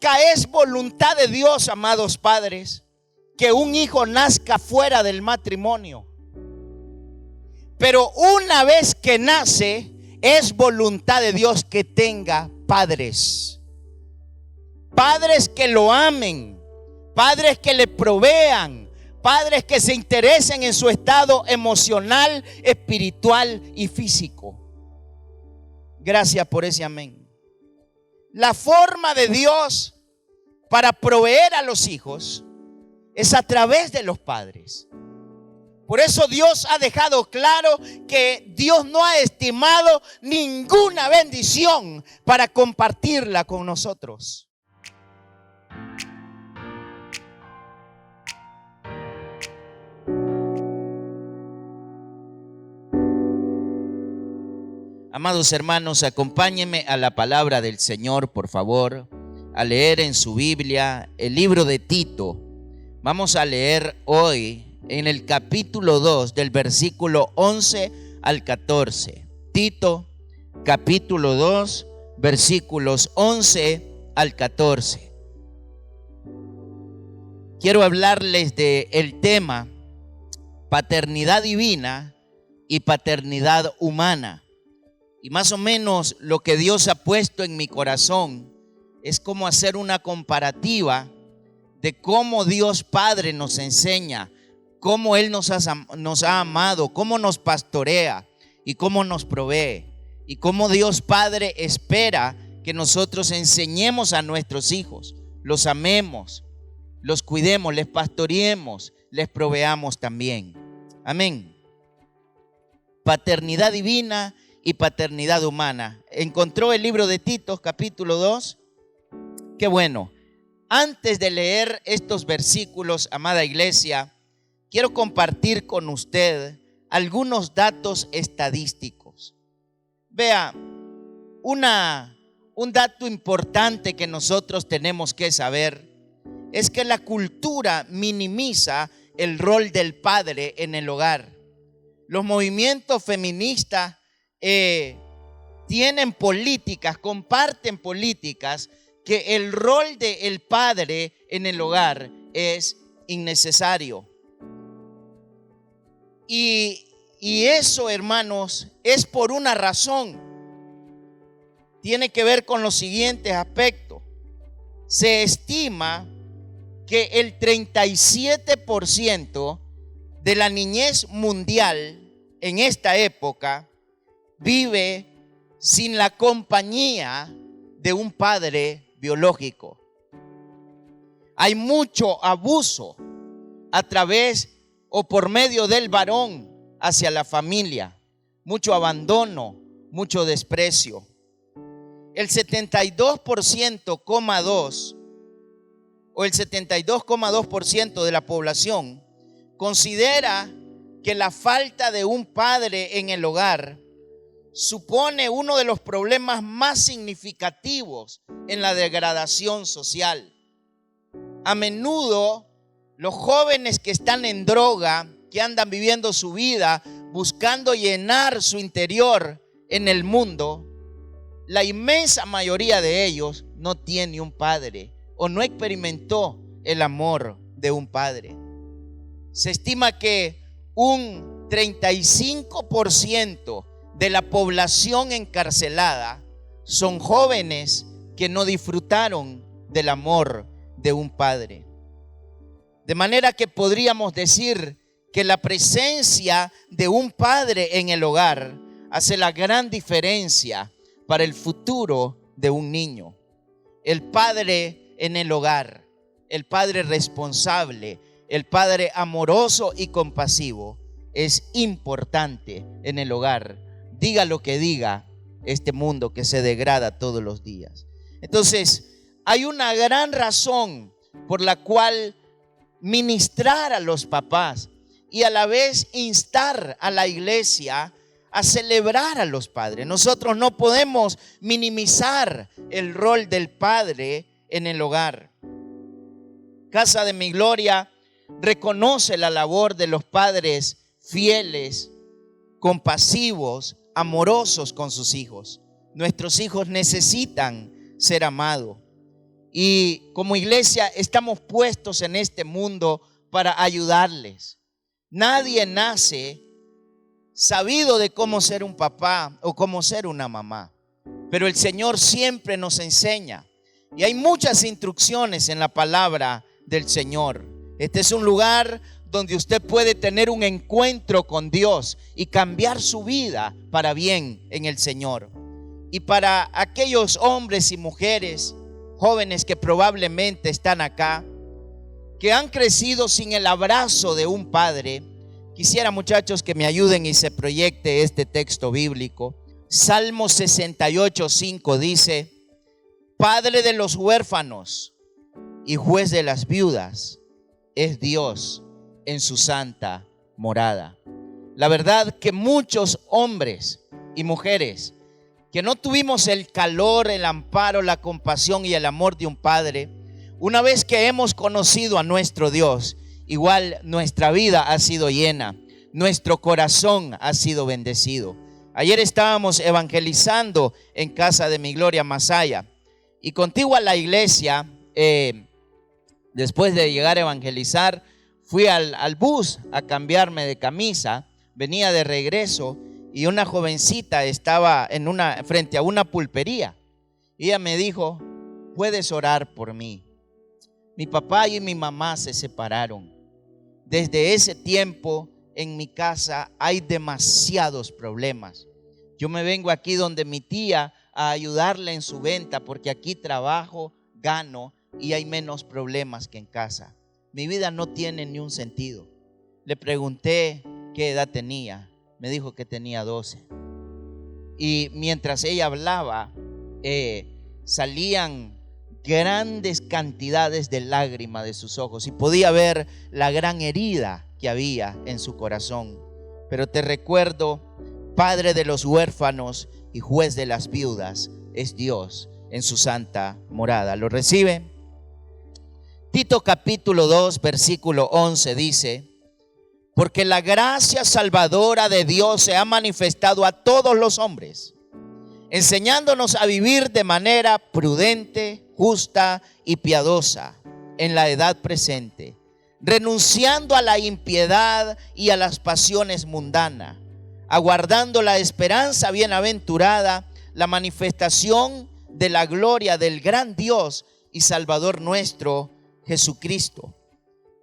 Nunca es voluntad de Dios, amados padres, que un hijo nazca fuera del matrimonio. Pero una vez que nace, es voluntad de Dios que tenga padres. Padres que lo amen, padres que le provean, padres que se interesen en su estado emocional, espiritual y físico. Gracias por ese amén. La forma de Dios para proveer a los hijos es a través de los padres. Por eso Dios ha dejado claro que Dios no ha estimado ninguna bendición para compartirla con nosotros. Amados hermanos, acompáñenme a la palabra del Señor, por favor, a leer en su Biblia el libro de Tito. Vamos a leer hoy en el capítulo 2, del versículo 11 al 14. Tito, capítulo 2, versículos 11 al 14. Quiero hablarles del tema paternidad divina y paternidad humana. Y más o menos lo que Dios ha puesto en mi corazón es como hacer una comparativa de cómo Dios Padre nos enseña, cómo Él nos ha amado, cómo nos pastorea y cómo nos provee. Y cómo Dios Padre espera que nosotros enseñemos a nuestros hijos, los amemos, los cuidemos, les pastoreemos, les proveamos también. Amén. Paternidad divina y paternidad humana. ¿Encontró el libro de Tito, capítulo 2? Qué bueno. Antes de leer estos versículos, amada iglesia, quiero compartir con usted algunos datos estadísticos. Vea, un dato importante que nosotros tenemos que saber es que la cultura minimiza el rol del padre en el hogar. Los movimientos feministas tienen políticas, comparten políticas que el rol del padre en el hogar es innecesario. Y eso, hermanos, es por una razón. Tiene que ver con los siguientes aspectos. Se estima que el 37% de la niñez mundial en esta época vive sin la compañía de un padre biológico. Hay mucho abuso a través o por medio del varón hacia la familia, mucho abandono, mucho desprecio. El 72,2% de la población considera que la falta de un padre en el hogar supone uno de los problemas más significativos en la degradación social. A menudo los jóvenes que están en droga, que andan viviendo su vida buscando llenar su interior en el mundo, la inmensa mayoría de ellos no tiene un padre o no experimentó el amor de un padre. Se estima que un 35% de la población encarcelada son jóvenes que no disfrutaron del amor de un padre. De manera que podríamos decir que la presencia de un padre en el hogar hace la gran diferencia para el futuro de un niño. El padre en el hogar, el padre responsable, el padre amoroso y compasivo es importante en el hogar. Diga lo que diga este mundo que se degrada todos los días. Entonces, hay una gran razón por la cual ministrar a los papás y a la vez instar a la iglesia a celebrar a los padres. Nosotros no podemos minimizar el rol del padre en el hogar. Casa de Mi Gloria reconoce la labor de los padres fieles, compasivos, amorosos con sus hijos. Nuestros hijos necesitan ser amados. Y como iglesia estamos puestos en este mundo para ayudarles. Nadie nace sabido de cómo ser un papá o cómo ser una mamá, pero el Señor siempre nos enseña. Y hay muchas instrucciones en la palabra del Señor. Este es un lugar donde usted puede tener un encuentro con Dios y cambiar su vida para bien en el Señor. Y para aquellos hombres y mujeres jóvenes que probablemente están acá, que han crecido sin el abrazo de un padre, quisiera, muchachos, que me ayuden y se proyecte este texto bíblico. Salmo 68:5 dice: Padre de los huérfanos y juez de las viudas es Dios en su santa morada. La verdad que muchos hombres y mujeres que no tuvimos el calor, el amparo, la compasión y el amor de un padre, una vez que hemos conocido a nuestro Dios, igual nuestra vida ha sido llena, nuestro corazón ha sido bendecido. Ayer estábamos evangelizando en casa de mi Gloria Masaya, y contigo a la iglesia, después de llegar a evangelizar, fui al bus a cambiarme de camisa. Venía de regreso y una jovencita estaba frente a una pulpería. Y ella me dijo: ¿puedes orar por mí? Mi papá y mi mamá se separaron. Desde ese tiempo en mi casa hay demasiados problemas. Yo me vengo aquí donde mi tía a ayudarle en su venta, porque aquí trabajo, gano y hay menos problemas que en casa. Mi vida no tiene ni un sentido. Le pregunté qué edad tenía. Me dijo que tenía 12. Y mientras ella hablaba, salían grandes cantidades de lágrimas de sus ojos y podía ver la gran herida que había en su corazón. Pero te recuerdo, Padre de los huérfanos y juez de las viudas es Dios en su santa morada. ¿Lo recibe? Tito capítulo 2 versículo 11 dice: porque la gracia salvadora de Dios se ha manifestado a todos los hombres, enseñándonos a vivir de manera prudente, justa y piadosa en la edad presente, renunciando a la impiedad y a las pasiones mundanas, aguardando la esperanza bienaventurada, la manifestación de la gloria del gran Dios y Salvador nuestro, Jesucristo,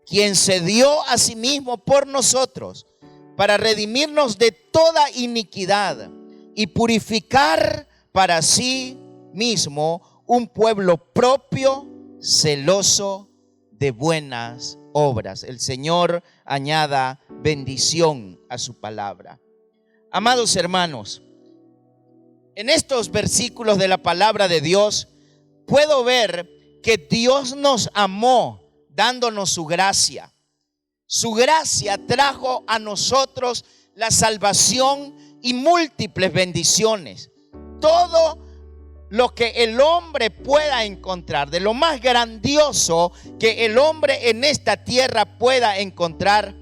quien se dio a sí mismo por nosotros para redimirnos de toda iniquidad y purificar para sí mismo un pueblo propio, celoso de buenas obras. El Señor añada bendición a su palabra. Amados hermanos, en estos versículos de la palabra de Dios puedo ver que Dios nos amó dándonos su gracia. Su gracia trajo a nosotros la salvación y múltiples bendiciones. Todo lo que el hombre pueda encontrar, de lo más grandioso que el hombre en esta tierra pueda encontrar,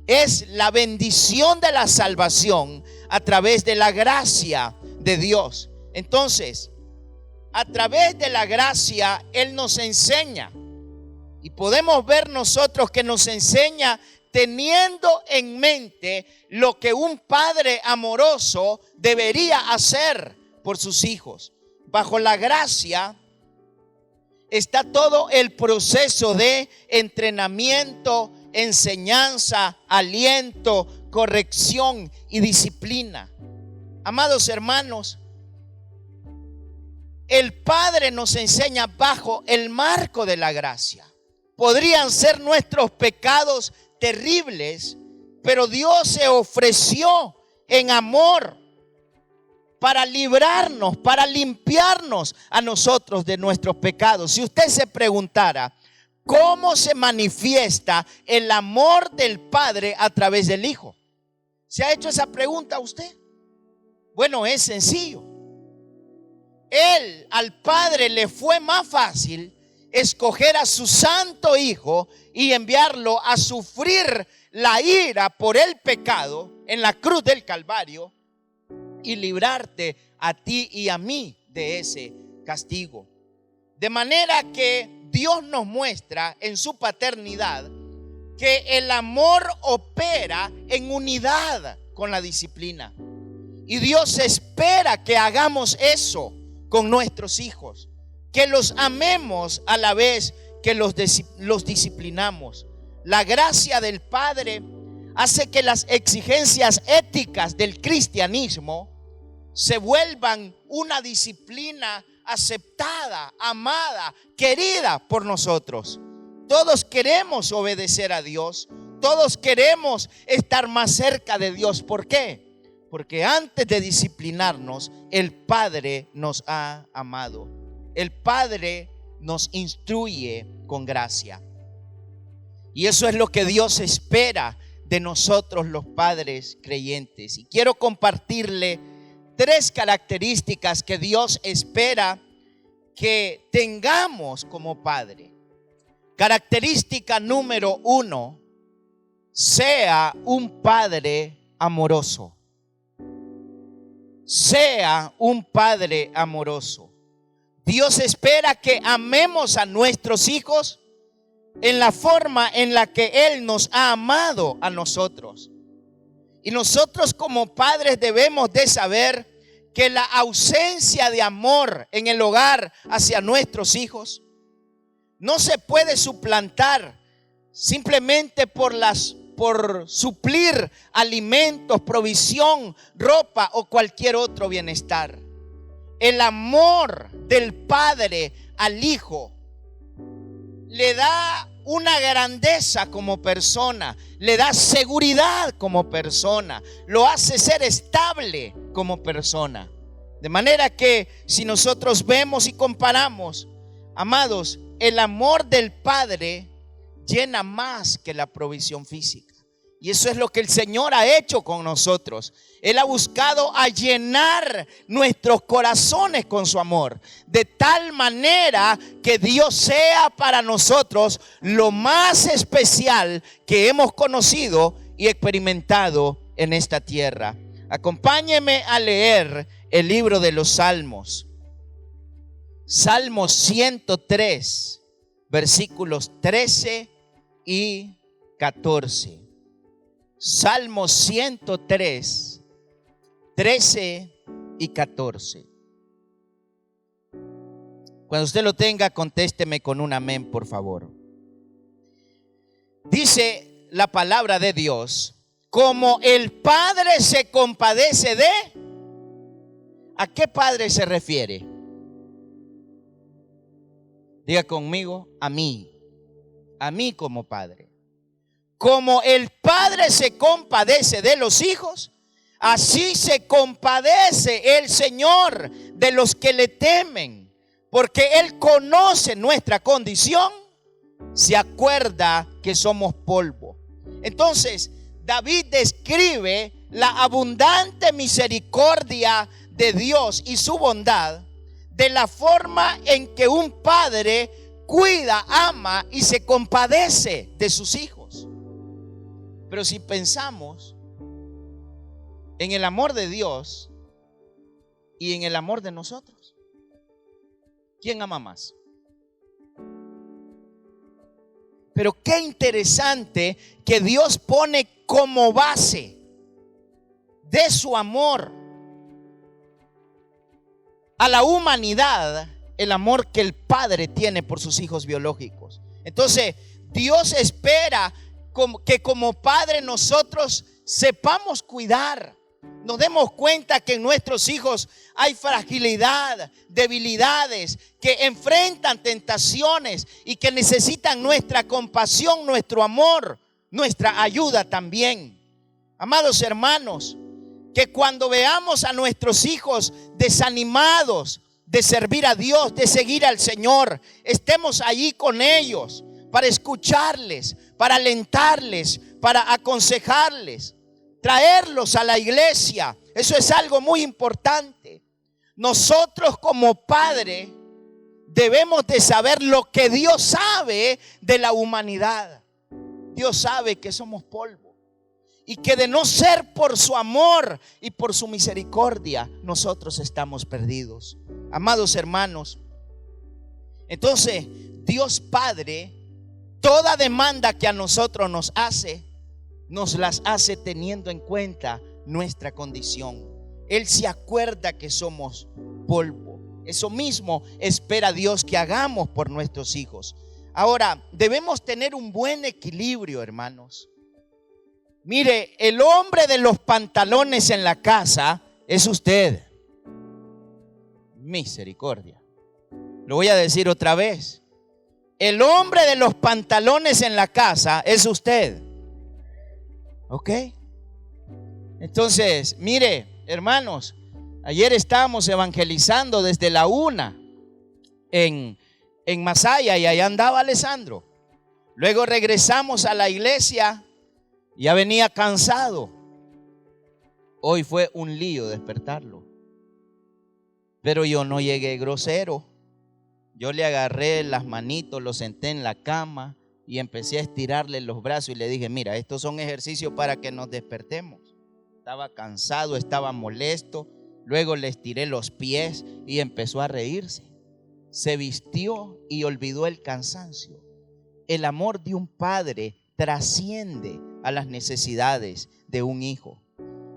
es la bendición de la salvación a través de la gracia de Dios. Entonces, a través de la gracia, Él nos enseña. Y podemos ver nosotros que nos enseña teniendo en mente lo que un padre amoroso debería hacer por sus hijos. Bajo la gracia está todo el proceso de entrenamiento, enseñanza, aliento, corrección y disciplina. Amados hermanos, el Padre nos enseña bajo el marco de la gracia. Podrían ser nuestros pecados terribles, pero Dios se ofreció en amor para librarnos, para limpiarnos a nosotros de nuestros pecados. Si usted se preguntara, ¿cómo se manifiesta el amor del Padre a través del Hijo? ¿Se ha hecho esa pregunta a usted? Bueno, es sencillo. Al Padre le fue más fácil escoger a su santo Hijo y enviarlo a sufrir la ira por el pecado en la cruz del Calvario y librarte a ti y a mí de ese castigo. De manera que Dios nos muestra en su paternidad que el amor opera en unidad con la disciplina. Y Dios espera que hagamos eso con nuestros hijos, que los amemos a la vez que los disciplinamos. La gracia del Padre hace que las exigencias éticas del cristianismo se vuelvan una disciplina aceptada, amada, querida por nosotros. Todos queremos obedecer a Dios. Todos queremos estar más cerca de Dios. ¿Por qué? Porque antes de disciplinarnos, el Padre nos ha amado. El Padre nos instruye con gracia. Y eso es lo que Dios espera de nosotros los padres creyentes. Y quiero compartirle 3 características que Dios espera que tengamos como padre. Característica número 1, sea un padre amoroso. Sea un padre amoroso. Dios espera que amemos a nuestros hijos en la forma en la que Él nos ha amado a nosotros. Y nosotros como padres debemos de saber que la ausencia de amor en el hogar hacia nuestros hijos no se puede suplantar simplemente por suplir alimentos, provisión, ropa o cualquier otro bienestar. El amor del padre al hijo le da una grandeza como persona, le da seguridad como persona, lo hace ser estable como persona. De manera que si nosotros vemos y comparamos, amados, el amor del Padre llena más que la provisión física. Y eso es lo que el Señor ha hecho con nosotros. Él ha buscado a llenar nuestros corazones con su amor, de tal manera que Dios sea para nosotros lo más especial que hemos conocido y experimentado en esta tierra. Acompáñeme a leer el libro de los Salmos. Salmos 103, versículos 13 y 14. Salmos 103, 13 y 14. Cuando usted lo tenga, contésteme con un amén, por favor. Dice la palabra de Dios: como el Padre se compadece de... ¿A qué Padre se refiere? Diga conmigo, a mí como Padre. Como el Padre se compadece de los hijos, así se compadece el Señor de los que le temen, porque Él conoce nuestra condición, se acuerda que somos polvo. Entonces, David describe la abundante misericordia de Dios y su bondad de la forma en que un padre cuida, ama y se compadece de sus hijos. Pero si pensamos en el amor de Dios y en el amor de nosotros, ¿quién ama más? Pero qué interesante que Dios pone como base de su amor a la humanidad el amor que el Padre tiene por sus hijos biológicos. Entonces, Dios espera que como Padre nosotros sepamos cuidar, nos demos cuenta que en nuestros hijos hay fragilidad, debilidades, que enfrentan tentaciones y que necesitan nuestra compasión, nuestro amor, nuestra ayuda también. Amados hermanos, que cuando veamos a nuestros hijos desanimados de servir a Dios, de seguir al Señor, estemos allí con ellos para escucharles, para alentarles, para aconsejarles, traerlos a la iglesia. Eso es algo muy importante. Nosotros como padre debemos de saber lo que Dios sabe de la humanidad. Dios sabe que somos polvo y que de no ser por su amor y por su misericordia, nosotros estamos perdidos. Amados hermanos, Entonces, Dios Padre, toda demanda que a nosotros nos las hace teniendo en cuenta nuestra condición. Él se acuerda que somos polvo. Eso mismo espera Dios que hagamos por nuestros hijos. Ahora, debemos tener un buen equilibrio, hermanos. Mire, el hombre de los pantalones en la casa es usted. Misericordia. Lo voy a decir otra vez. El hombre de los pantalones en la casa es usted. ¿Ok? Entonces, mire, hermanos, ayer estábamos evangelizando desde la 1 en Masaya y allá andaba Alessandro. Luego regresamos a la iglesia, ya venía cansado. Hoy fue un lío despertarlo. Pero yo no llegué grosero. Yo le agarré las manitos, lo senté en la cama y empecé a estirarle los brazos y le dije, mira, estos son ejercicios para que nos despertemos. Estaba cansado, estaba molesto. Luego le estiré los pies y empezó a reírse. Se vistió y olvidó el cansancio. El amor de un padre trasciende a las necesidades de un hijo.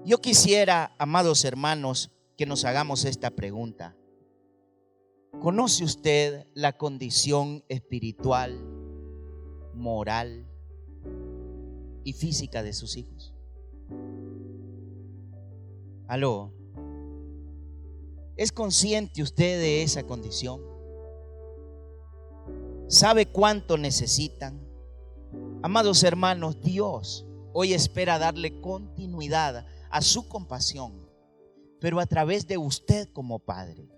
Yo quisiera, amados hermanos, que nos hagamos esta pregunta. ¿Conoce usted la condición espiritual, moral y física de sus hijos? ¿Aló? ¿Es consciente usted de esa condición? ¿Sabe cuánto necesitan? Amados hermanos, Dios hoy espera darle continuidad a su compasión, pero a través de usted como padre.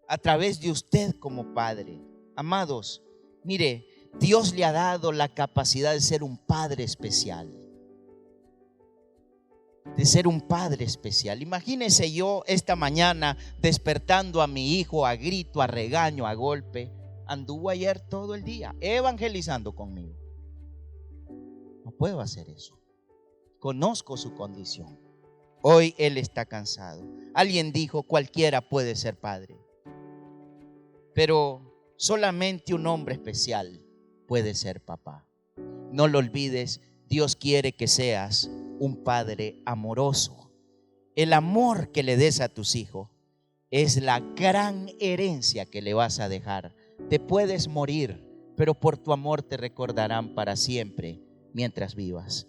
A través de usted como padre. Amados, mire, Dios le ha dado la capacidad de ser un padre especial. De ser un padre especial. Imagínese yo esta mañana despertando a mi hijo a grito, a regaño, a golpe. Anduvo ayer todo el día evangelizando conmigo. No puedo hacer eso. Conozco su condición. Hoy él está cansado. Alguien dijo, cualquiera puede ser padre, pero solamente un hombre especial puede ser papá. No lo olvides, Dios quiere que seas un padre amoroso. El amor que le des a tus hijos es la gran herencia que le vas a dejar. Te puedes morir, pero por tu amor te recordarán para siempre mientras vivas.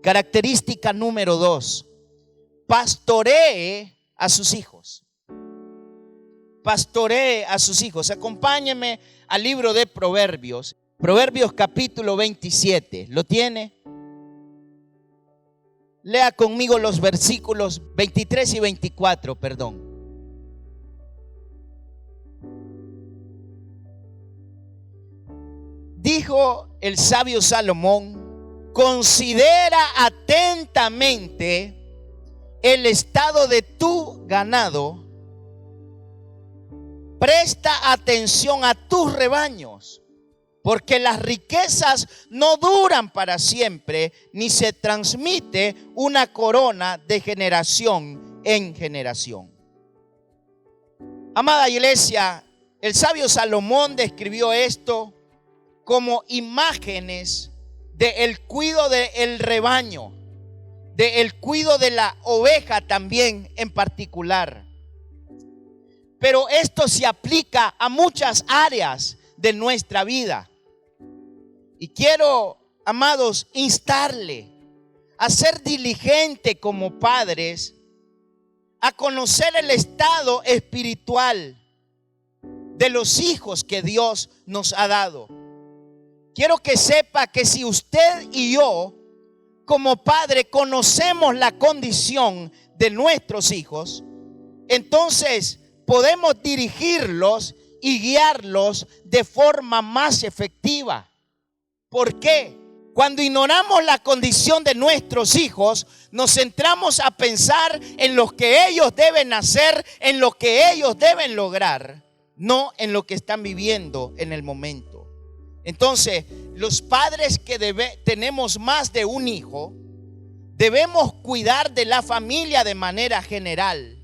Característica número 2, pastoree a sus hijos. Pastoree a sus hijos. Acompáñeme al libro de Proverbios. Proverbios capítulo 27. ¿Lo tiene? Lea conmigo los versículos 23 y 24, perdón. Dijo el sabio Salomón, considera atentamente el estado de tu ganado, presta atención a tus rebaños, porque las riquezas no duran para siempre, ni se transmite una corona de generación en generación. Amada iglesia, el sabio Salomón describió esto como imágenes del cuidado del rebaño, del cuidado de la oveja también en particular. Pero esto se aplica a muchas áreas de nuestra vida. Y quiero, amados, instarle a ser diligente como padres, a conocer el estado espiritual de los hijos que Dios nos ha dado. Quiero que sepa que si usted y yo, como padre, conocemos la condición de nuestros hijos, entonces podemos dirigirlos y guiarlos de forma más efectiva. ¿Por qué? Cuando ignoramos la condición de nuestros hijos, nos centramos a pensar en lo que ellos deben hacer, en lo que ellos deben lograr, no en lo que están viviendo en el momento. Entonces, los padres que tenemos más de un hijo, debemos cuidar de la familia de manera general,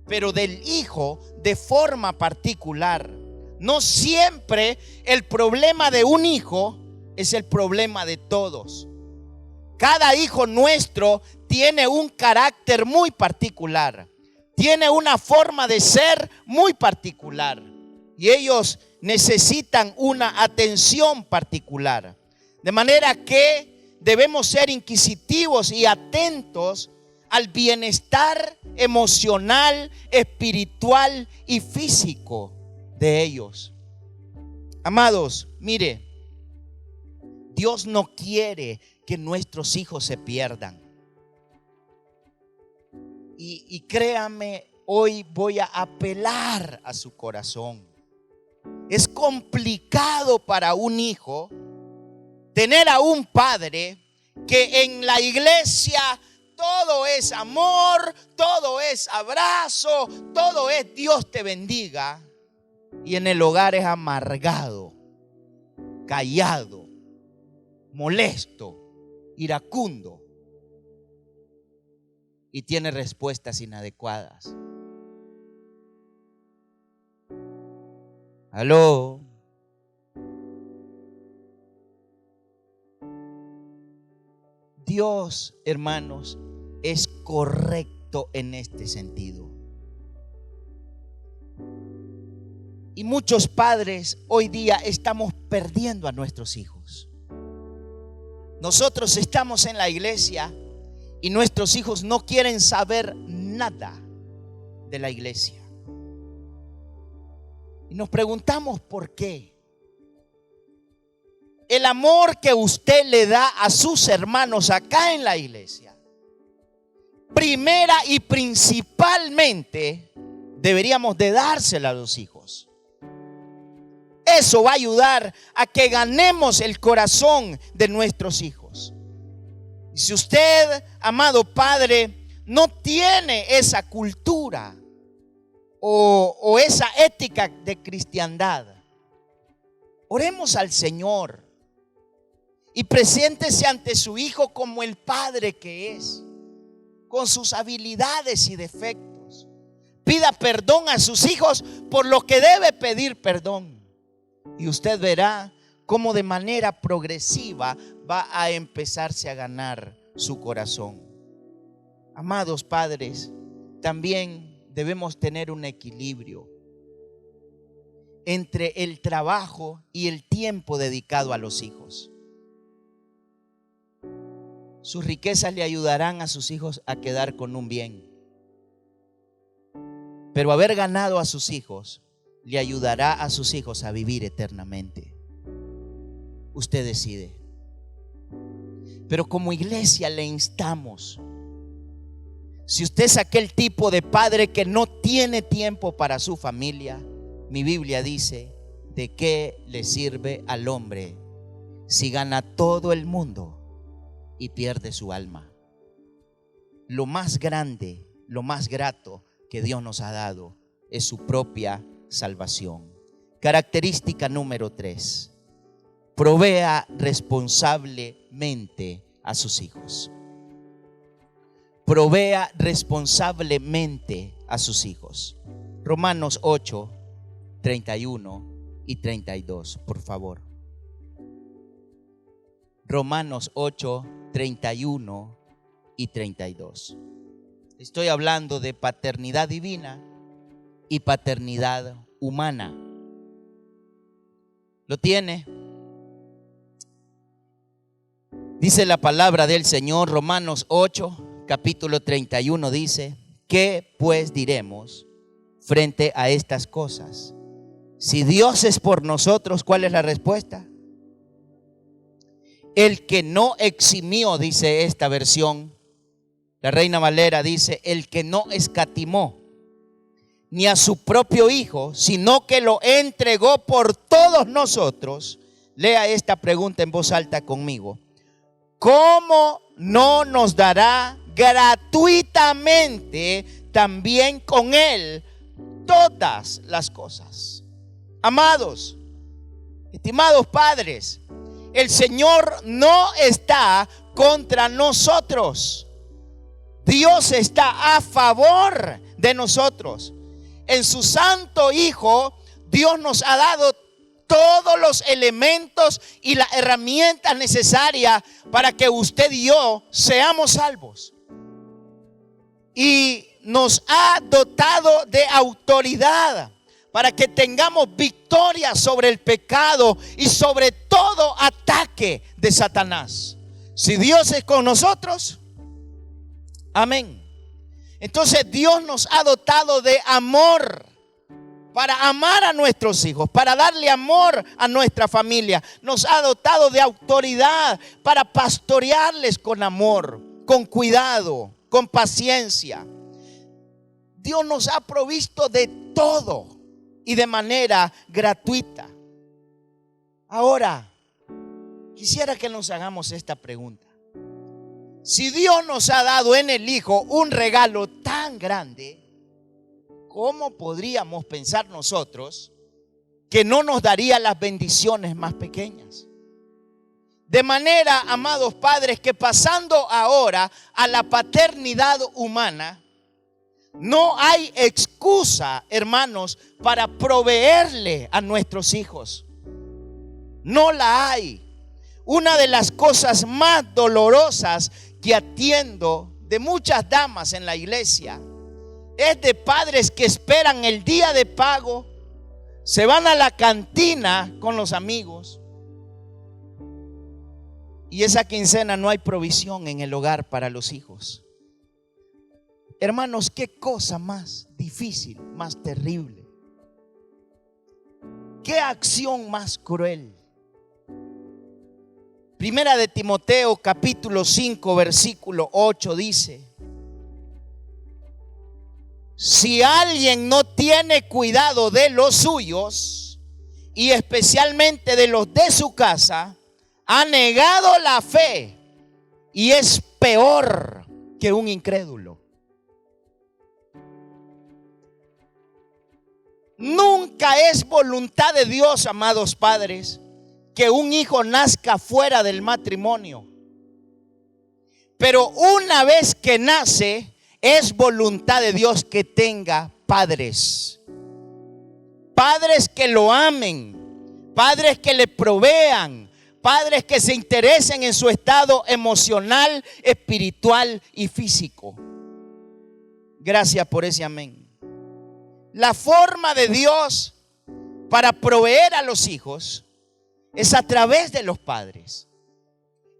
pero del hijo de forma particular. No siempre el problema de un hijo es el problema de todos. Cada hijo nuestro tiene un carácter muy particular, tiene una forma de ser muy particular y ellos necesitan una atención particular. De manera que debemos ser inquisitivos y atentos al bienestar emocional, espiritual y físico de ellos. Amados, mire, Dios no quiere que nuestros hijos se pierdan. Y créame, hoy voy a apelar a su corazón. Es complicado para un hijo tener a un padre que en la iglesia todo es amor, todo es abrazo, todo es Dios te bendiga, y en el hogar es amargado, callado, molesto, iracundo y tiene respuestas inadecuadas. ¿Aló? Dios, hermanos, es correcto en este sentido. Y muchos padres hoy día estamos perdiendo a nuestros hijos. Nosotros estamos en la iglesia y nuestros hijos no quieren saber nada de la iglesia. Y nos preguntamos por qué. El amor que usted le da a sus hermanos acá en la iglesia, primera y principalmente, deberíamos de dársela a los hijos. Eso va a ayudar a que ganemos el corazón de nuestros hijos. Y si usted, amado padre, no tiene esa cultura o esa ética de cristiandad, oremos al Señor y preséntese ante su hijo como el padre que es, con sus habilidades y defectos. Pida perdón a sus hijos por lo que debe pedir perdón. Y usted verá cómo de manera progresiva va a empezarse a ganar su corazón. Amados padres, también debemos tener un equilibrio entre el trabajo y el tiempo dedicado a los hijos. Sus riquezas le ayudarán a sus hijos a quedar con un bien, pero haber ganado a sus hijos le ayudará a sus hijos a vivir eternamente. Usted decide. Pero como iglesia le instamos, si usted es aquel tipo de padre que no tiene tiempo para su familia, mi Biblia dice: ¿de qué le sirve al hombre si gana todo el mundo y pierde su alma? Lo más grande, lo más grato que Dios nos ha dado es su propia salvación. Característica número 3: provea responsablemente a sus hijos. Provea responsablemente a sus hijos. Romanos 8, 31 y 32, por favor. Romanos 8, 31 y 32. Estoy hablando de paternidad divina y paternidad humana. ¿Lo tiene? Dice la palabra del Señor, Romanos 8, capítulo 31, dice: ¿qué pues diremos frente a estas cosas? Si Dios es por nosotros, ¿cuál es la respuesta? El que no eximió, dice esta versión, la Reina Valera dice: el que no escatimó ni a su propio Hijo, sino que lo entregó por todos nosotros. Lea esta pregunta en voz alta conmigo: ¿cómo no nos dará gratuitamente también con Él todas las cosas? Amados, estimados padres, el Señor no está contra nosotros. Dios está a favor de nosotros. En su Santo Hijo Dios nos ha dado todos los elementos y las herramientas necesarias para que usted y yo seamos salvos. Y nos ha dotado de autoridad para que tengamos victoria sobre el pecado y sobre todo ataque de Satanás. Si Dios es con nosotros, amén. Entonces Dios nos ha dotado de amor para amar a nuestros hijos, para darle amor a nuestra familia. Nos ha dotado de autoridad para pastorearles con amor, con cuidado, con paciencia. Dios nos ha provisto de todo y de manera gratuita. Ahora, quisiera que nos hagamos esta pregunta. Si Dios nos ha dado en el Hijo un regalo tan grande, ¿cómo podríamos pensar nosotros que no nos daría las bendiciones más pequeñas? De manera, amados padres, que pasando ahora a la paternidad humana, no hay excusa, hermanos, para proveerle a nuestros hijos. No la hay. Una de las cosas más dolorosas que atiendo de muchas damas en la iglesia es de padres que esperan el día de pago, se van a la cantina con los amigos y esa quincena no hay provisión en el hogar para los hijos. Hermanos, qué cosa más difícil, más terrible. Qué acción más cruel. Primera de Timoteo capítulo 5 versículo 8 dice: si alguien no tiene cuidado de los suyos y especialmente de los de su casa, ha negado la fe y es peor que un incrédulo. Nunca es voluntad de Dios, amados padres, que un hijo nazca fuera del matrimonio. Pero una vez que nace, es voluntad de Dios que tenga padres. Padres que lo amen, padres que le provean, padres que se interesen en su estado emocional, espiritual y físico. Gracias por ese amén. La forma de Dios para proveer a los hijos es a través de los padres.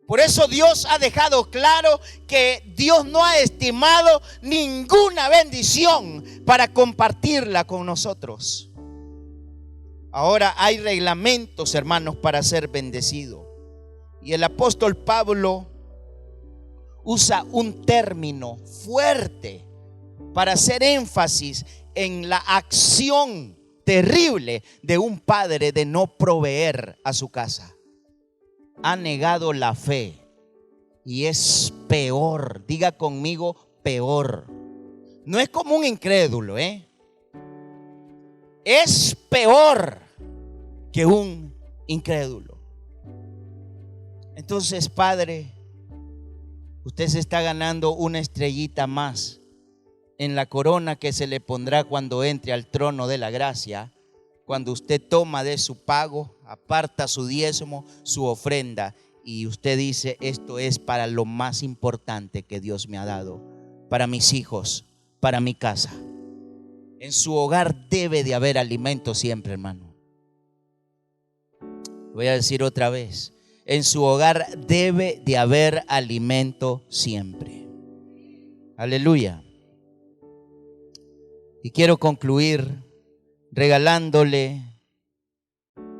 Por eso Dios ha dejado claro que Dios no ha estimado ninguna bendición para compartirla con nosotros. Ahora hay reglamentos, hermanos, para ser bendecido. Y el apóstol Pablo usa un término fuerte para hacer énfasis en la acción terrible de un padre de no proveer a su casa. Ha negado la fe y es peor. Diga conmigo, peor. No es como un incrédulo, es peor que un incrédulo. Entonces, padre, usted se está ganando una estrellita más en la corona que se le pondrá cuando entre al trono de la gracia, cuando usted toma de su pago, aparta su diezmo, su ofrenda, y usted dice: esto es para lo más importante que Dios me ha dado, para mis hijos, para mi casa. En su hogar debe de haber alimento siempre, hermano. Voy a decir otra vez: en su hogar debe de haber alimento siempre. Aleluya. Y quiero concluir regalándole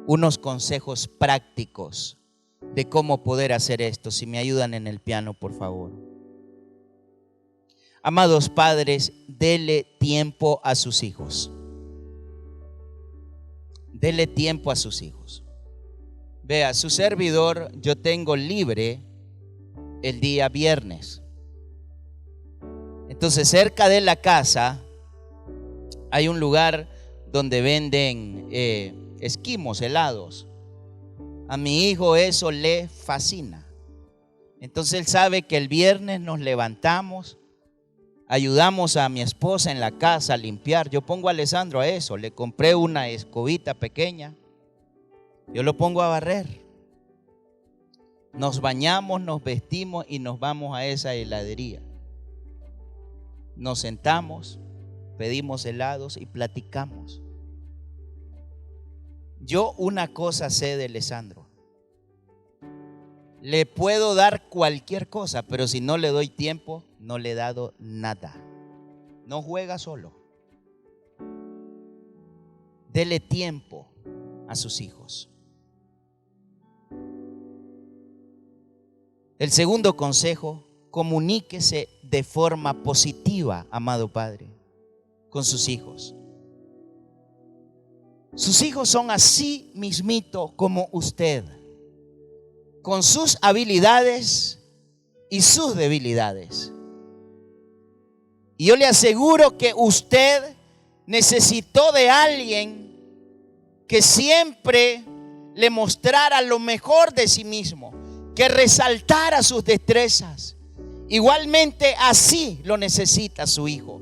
unos consejos prácticos de cómo poder hacer esto. Si me ayudan en el piano, por favor. Amados padres, dele tiempo a sus hijos. Dele tiempo a sus hijos. Vea, su servidor, yo tengo libre el día viernes. Entonces, cerca de la casa hay un lugar donde venden esquimos, helados. A mi hijo eso le fascina. Entonces él sabe que el viernes nos levantamos Ayudamos a mi esposa en la casa a limpiar. Yo pongo a Alessandro a eso. Le compré una escobita pequeña. Yo lo pongo a barrer. Nos bañamos, nos vestimos y nos vamos a esa heladería. Nos sentamos, pedimos helados y platicamos. Yo una cosa sé de Alessandro. Le puedo dar cualquier cosa, pero si no le doy tiempo, no le he dado nada. No juega solo. Dele tiempo a sus hijos. El segundo consejo: comuníquese de forma positiva, amado Padre, con sus hijos. Sus hijos son así mismito como usted, con sus habilidades y sus debilidades. Y yo le aseguro que usted necesitó de alguien que siempre le mostrara lo mejor de sí mismo, que resaltara sus destrezas. Igualmente así lo necesita su hijo.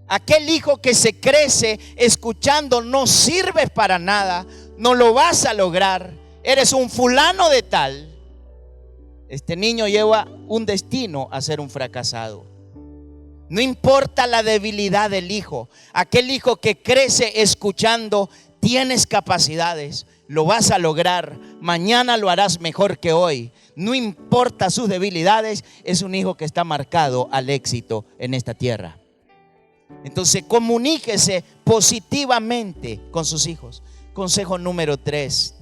Aquel hijo que se crece escuchando no sirves para nada, no lo vas a lograr, eres un fulano de tal. Este niño lleva un destino a ser un fracasado. No importa la debilidad del hijo, aquel hijo que crece escuchando: tienes capacidades, lo vas a lograr, mañana lo harás mejor que hoy. No importa sus debilidades, es un hijo que está marcado al éxito en esta tierra. Entonces, comuníquese positivamente con sus hijos. Consejo número 3: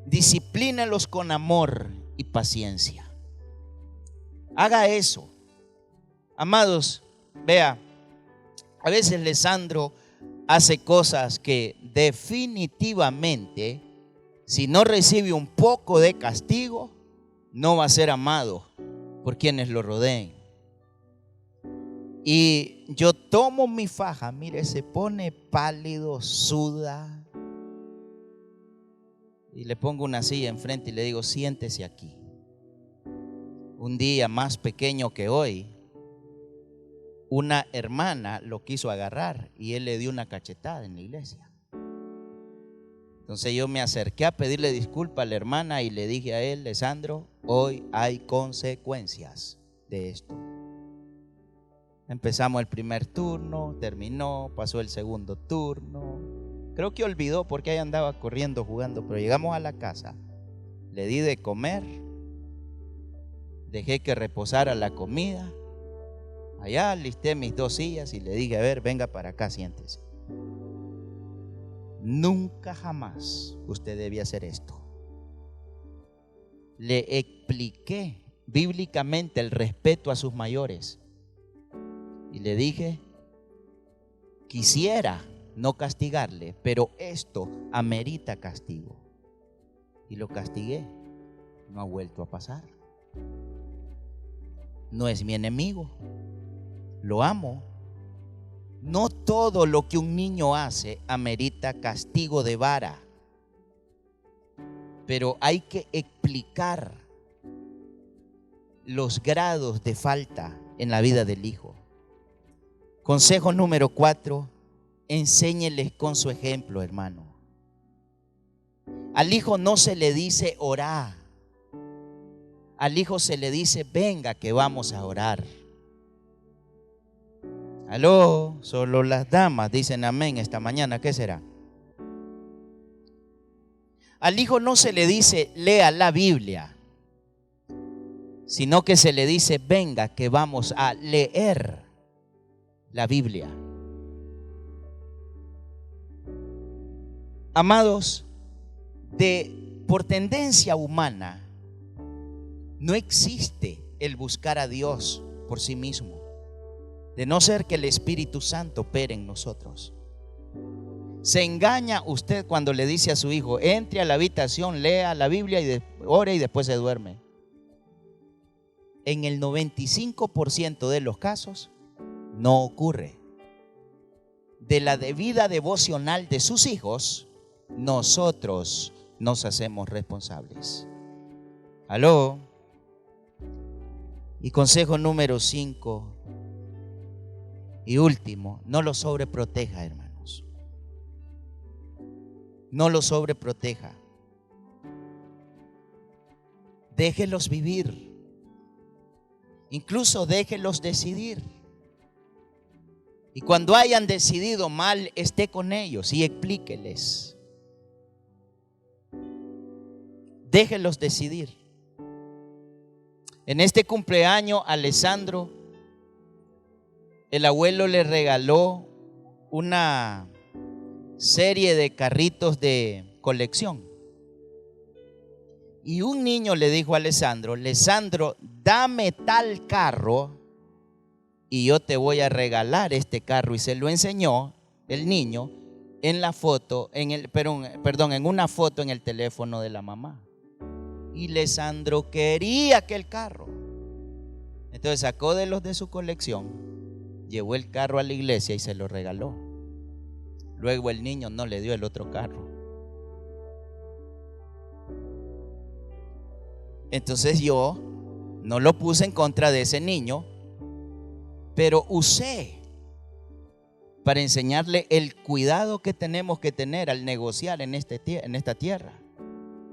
disciplínelos con amor y paciencia. Haga eso. Amados, vea, a veces Alessandro hace cosas que definitivamente, si no recibe un poco de castigo, no va a ser amado por quienes lo rodeen. Y yo tomo mi faja, mire, se pone pálido, suda, y le pongo una silla enfrente y le digo: siéntese aquí. Un día más pequeño que hoy, una hermana lo quiso agarrar y él le dio una cachetada en la iglesia. Entonces yo me acerqué a pedirle disculpas a la hermana y le dije a él: Alessandro, hoy hay consecuencias de esto. Empezamos el primer turno, terminó, pasó el segundo turno. Creo que olvidó porque ahí andaba corriendo, jugando, pero llegamos a la casa, le di de comer, dejé que reposara la comida. Allá listé mis 2 sillas y le dije: a ver, venga para acá, siéntese. Nunca jamás usted debía hacer esto. Le expliqué bíblicamente el respeto a sus mayores y le dije: quisiera no castigarle, pero esto amerita castigo. Y lo castigué. No ha vuelto a pasar. No es mi enemigo. Lo amo. No todo lo que un niño hace amerita castigo de vara, pero hay que explicar los grados de falta en la vida del hijo. Consejo número 4: enséñeles con su ejemplo, hermano. Al hijo no se le dice orá, al hijo se le dice: venga que vamos a orar. Aló, solo las damas dicen amén esta mañana. ¿Qué será? Al hijo no se le dice: lea la Biblia, sino que se le dice: venga que vamos a leer la Biblia. Amados, por tendencia humana no existe el buscar a Dios por sí mismo, de no ser que el Espíritu Santo opere en nosotros. Se engaña usted cuando le dice a su hijo: entre a la habitación, lea la Biblia y ore y después se duerme. En el 95% de los casos no ocurre. De la debida devocional de sus hijos, nosotros nos hacemos responsables. Aló. Y consejo número 5 y último, no lo sobreproteja, hermanos. No lo sobreproteja. Déjelos vivir. Incluso déjelos decidir. Y cuando hayan decidido mal, esté con ellos y explíqueles. Déjelos decidir. En este cumpleaños, Alessandro, el abuelo le regaló una serie de carritos de colección. Y un niño le dijo a Alessandro: Alessandro, dame tal carro y yo te voy a regalar este carro. Y se lo enseñó el niño en la foto, en una foto en el teléfono de la mamá. Y Alessandro quería aquel carro. Entonces sacó de los de su colección, llevó el carro a la iglesia y se lo regaló. Luego el niño no le dio el otro carro. Entonces yo no lo puse en contra de ese niño, pero usé para enseñarle el cuidado que tenemos que tener al negociar en esta tierra.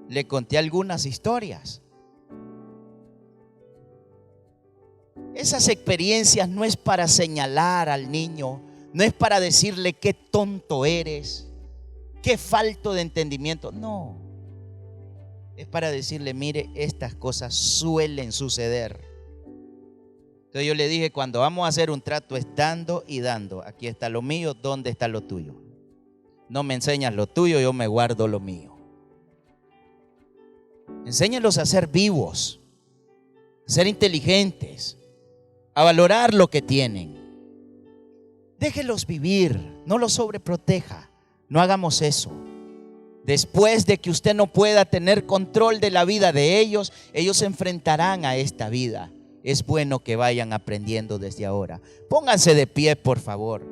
Le conté algunas historias. Esas experiencias no es para señalar al niño, no es para decirle qué tonto eres, qué falto de entendimiento. No, es para decirle: mire, estas cosas suelen suceder. Entonces yo le dije: cuando vamos a hacer un trato es dando y dando. Aquí está lo mío, ¿dónde está lo tuyo? No me enseñas lo tuyo, yo me guardo lo mío. Enséñalos a ser vivos, a ser inteligentes, a valorar lo que tienen. Déjelos vivir, no los sobreproteja. No hagamos eso. Después de que usted no pueda tener control de la vida de ellos, ellos se enfrentarán a esta vida. Es bueno que vayan aprendiendo desde ahora. Pónganse de pie, por favor.